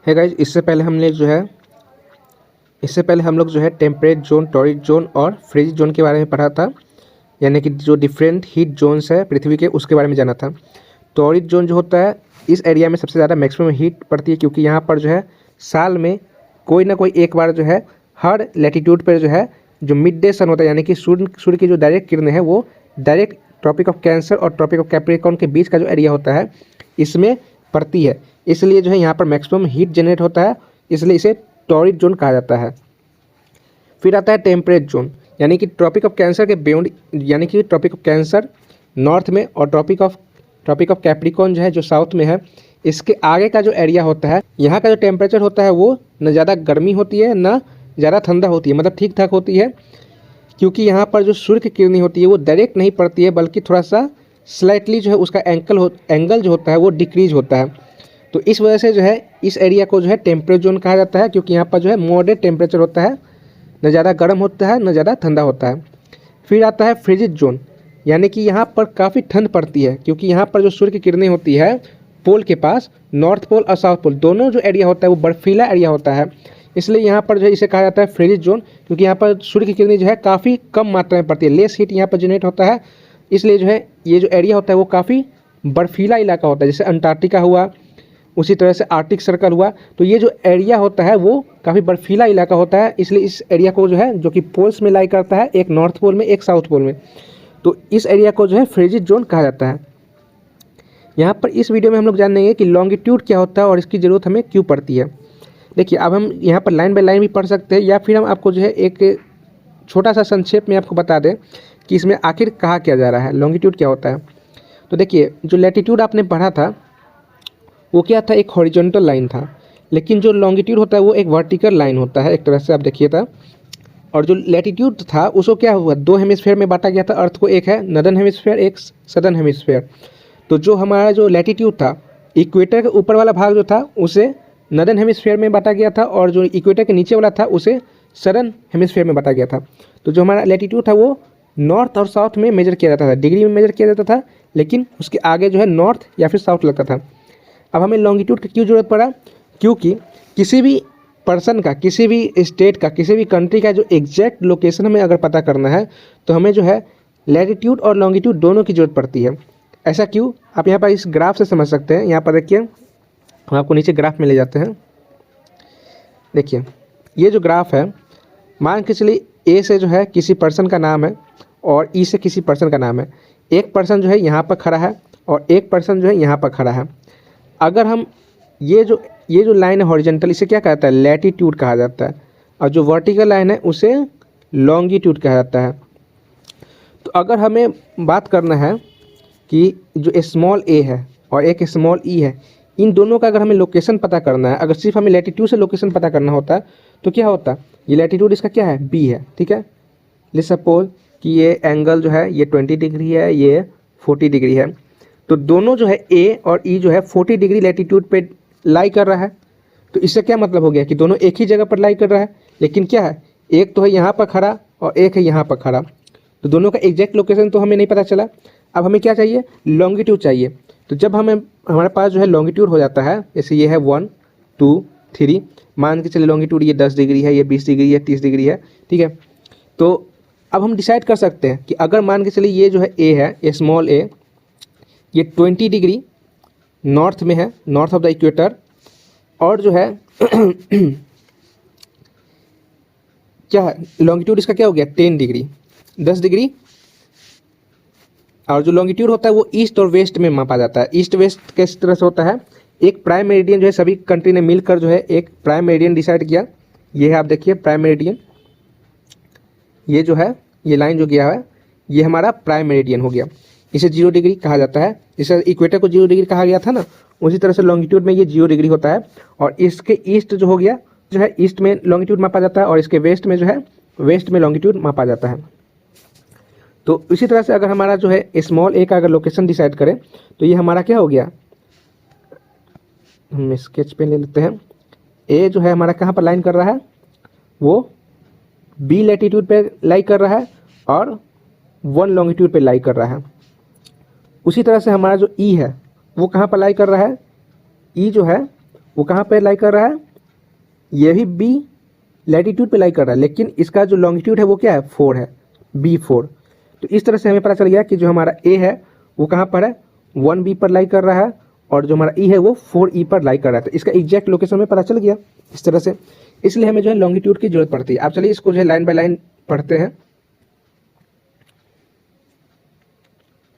है गाइज, इससे पहले हम लोग जो है टेम्परेट जोन, टॉरिड जोन और फ्रिज जोन के बारे में पढ़ा था, यानी कि जो डिफरेंट हीट जोन्स है पृथ्वी के, उसके बारे में जाना था। टॉरिड जोन जो होता है, इस एरिया में सबसे ज़्यादा मैक्सिमम हीट पड़ती है, क्योंकि यहाँ पर जो है साल में कोई ना कोई एक बार जो है हर लैटिट्यूड पर जो है जो मिड डे सन होता है, यानी कि सूर्य की जो डायरेक्ट किरणें हैं वो डायरेक्ट ट्रॉपिक ऑफ कैंसर और ट्रॉपिक ऑफ कैप्रिकॉर्न के बीच का जो एरिया होता है इसमें पड़ती है। इसलिए जो है यहाँ पर मैक्सिमम हीट जनरेट होता है, इसलिए इसे टॉरिड जोन कहा जाता है। फिर आता है टेम्परेट जोन, यानी कि ट्रॉपिक ऑफ कैंसर के बियॉन्ड, यानी कि ट्रॉपिक ऑफ कैंसर नॉर्थ में और ट्रॉपिक ऑफ कैप्रिकॉर्न जो है जो साउथ में है, इसके आगे का जो एरिया होता है, यहाँ का जो टेम्परेचर होता है वो न ज़्यादा गर्मी होती है न ज़्यादा ठंडा होती है, मतलब ठीक ठाक होती है, क्योंकि यहाँ पर जो सूर्य की किरणें होती है वो डायरेक्ट नहीं पड़ती है, बल्कि थोड़ा सा स्लाइटली जो है उसका एंगल जो होता है वो डिक्रीज होता है। तो इस वजह से जो है इस एरिया को जो है टेम्परेट जोन कहा जाता है, क्योंकि यहाँ पर जो है मॉडरेट टेम्परेचर होता है, न ज़्यादा गर्म होता है न ज़्यादा ठंडा होता है। फिर आता है फ्रिजिड जोन, यानी कि यहाँ पर काफ़ी ठंड पड़ती है, क्योंकि यहाँ पर जो सूर्य की किरणें होती है पोल के पास, नॉर्थ पोल और साउथ पोल दोनों जो एरिया होता है वो बर्फीला एरिया होता है, इसलिए यहाँ पर जो है इसे कहा जाता है फ्रिजिड जोन, क्योंकि यहाँ पर सूर्य की किरणें जो है काफ़ी कम मात्रा में पड़ती है, लेस हीट यहाँ पर जनरेट होता है, इसलिए जो है ये जो एरिया होता है वो काफ़ी बर्फीला इलाका होता है, जैसे अंटार्कटिका हुआ, उसी तरह से आर्कटिक सर्कल हुआ। तो ये जो एरिया होता है वो काफ़ी बर्फीला इलाका होता है, इसलिए इस एरिया को जो है, जो कि पोल्स में लाई करता है, एक नॉर्थ पोल में एक साउथ पोल में, तो इस एरिया को जो है फ्रिजिड जोन कहा जाता है। यहाँ पर इस वीडियो में हम लोग जानेंगे कि लॉन्गिट्यूड क्या होता है और इसकी ज़रूरत हमें क्यों पड़ती है। देखिए, अब हम यहाँ पर लाइन बाय लाइन भी पढ़ सकते हैं, या फिर हम आपको जो है एक छोटा सा संक्षेप में आपको बता दें कि इसमें आखिर कहा क्या जा रहा है, लॉन्गिट्यूड क्या होता है। तो देखिए, जो लैटिट्यूड आपने पढ़ा था वो क्या था, एक हॉरिजॉन्टल लाइन था, लेकिन जो लॉन्गिट्यूड होता है वो एक वर्टिकल लाइन होता है, एक तरह से आप देखिए था। और जो लैटिट्यूड था उसको क्या हुआ, दो हेमिस्फेयर में बांटा गया था, अर्थ को, एक है नदर्न हेमिस्फेयर, एक सदर्न हेमिस्फेयर। तो जो हमारा जो लैटिट्यूड था, इक्वेटर के ऊपर वाला भाग जो था उसे नदर्न हेमिस्फेयर में बांटा गया था, और जो इक्वेटर के नीचे वाला था उसे सदर्न हेमिस्फेयर में बांटा गया था। तो जो हमारा लैटिट्यूड था वो नॉर्थ और साउथ में मेजर किया जाता था, डिग्री में मेजर किया जाता था, लेकिन उसके आगे जो है नॉर्थ या फिर साउथ लगता था। अब हमें लॉन्गिट्यूड की क्यों ज़रूरत पड़ा, क्योंकि किसी भी पर्सन का, किसी भी स्टेट का, किसी भी कंट्री का जो एग्जैक्ट लोकेशन हमें अगर पता करना है तो हमें जो है लैटिट्यूड और लॉन्गिट्यूड दोनों की ज़रूरत पड़ती है। ऐसा क्यों, आप यहाँ पर इस ग्राफ से समझ सकते हैं। यहाँ पर देखिए, हम आपको नीचे ग्राफ में ले जाते हैं। देखिए, ये जो ग्राफ है, मान के चलिए ए से जो है किसी पर्सन का नाम है और ई से किसी पर्सन का नाम है। एक पर्सन जो है यहाँ पर खड़ा है और एक पर्सन जो है यहाँ पर खड़ा है। अगर हम ये जो लाइन है हॉरिजॉन्टल, इसे क्या कहता है, लैटिट्यूड कहा जाता है, और जो वर्टिकल लाइन है उसे लॉन्गिट्यूड कहा जाता है। तो अगर हमें बात करना है कि जो स्मॉल ए है और एक स्मॉल ई है, इन दोनों का अगर हमें लोकेशन पता करना है, अगर सिर्फ हमें लैटिट्यूड से लोकेशन पता करना होता है तो क्या होता, ये लैटिट्यूड इसका क्या है, बी है, ठीक है। लेट्स सपोज कि ये एंगल जो है ये 20 डिग्री है, ये 40 डिग्री है, तो दोनों जो है ए और ई जो है 40 डिग्री लैटिट्यूड पे लाई कर रहा है। तो इससे क्या मतलब हो गया कि दोनों एक ही जगह पर लाई कर रहा है, लेकिन क्या है, एक तो है यहाँ पर खड़ा और एक है यहाँ पर खड़ा, तो दोनों का एग्जैक्ट लोकेशन तो हमें नहीं पता चला। अब हमें क्या चाहिए, लॉन्गिट्यूड चाहिए। तो जब हमारे पास जो है लॉन्गिट्यूड हो जाता है, जैसे ये है 1 2 3, मान के चलिए लॉन्गिट्यूड ये 10 डिग्री है, ये 20 डिग्री है, 30 डिग्री है, ठीक है। तो अब हम डिसाइड कर सकते हैं कि अगर मान के चलिए ये जो है ए है, स्मॉल ए, ये 20 डिग्री नॉर्थ में है, नॉर्थ ऑफ द इक्वेटर, और जो है क्या है, लॉन्गिट्यूड इसका क्या हो गया, 10 डिग्री, 10 डिग्री। और जो लॉन्गिट्यूड होता है वो ईस्ट और वेस्ट में मापा जाता है। ईस्ट वेस्ट किस तरह से होता है, एक प्राइम मेरिडियन जो है सभी कंट्री ने मिलकर जो है एक प्राइम मेरिडियन डिसाइड किया। ये है, आप देखिए प्राइम मेरिडियन, ये जो है ये लाइन जो गया है ये हमारा प्राइम मेरिडियन हो गया। इसे 0 डिग्री कहा जाता है, इसे इक्वेटर को 0 डिग्री कहा गया था ना, उसी तरह से लॉन्गिट्यूड में ये 0 डिग्री होता है। और इसके ईस्ट जो हो गया, जो है ईस्ट में लॉन्गिट्यूड मापा जाता है, और इसके वेस्ट में जो है वेस्ट में लॉन्गिट्यूड मापा जाता है। तो इसी तरह से अगर हमारा जो है स्मॉल ए का अगर लोकेशन डिसाइड करें तो ये हमारा क्या हो गया, हम स्केच पेन ले लेते हैं। ए जो है हमारा कहाँ पर लाइन कर रहा है, वो बी लैटिट्यूड पे लाई कर रहा है और 1 लॉन्गिट्यूड पे लाई कर रहा है। उसी तरह से हमारा जो ई है वो कहाँ पर लाई कर रहा है, ई जो है वो कहाँ पे लाई कर रहा है, ये भी बी लैटिट्यूड पे लाई कर रहा है, लेकिन इसका जो लॉन्गिट्यूड है वो क्या है, 4 है, B4। तो इस तरह से हमें पता चल गया कि जो हमारा ए है वो कहाँ पर है, 1B पर लाई कर रहा है, और जो हमारा ई है वो 4E पर लाई कर रहा है। तो इसका एग्जैक्ट लोकेशन हमें पता चल गया इस तरह से। इसलिए हमें जो है लॉन्गिट्यूड की जरूरत पड़ती है। आप चलिए इसको जो है लाइन बाय लाइन पढ़ते हैं।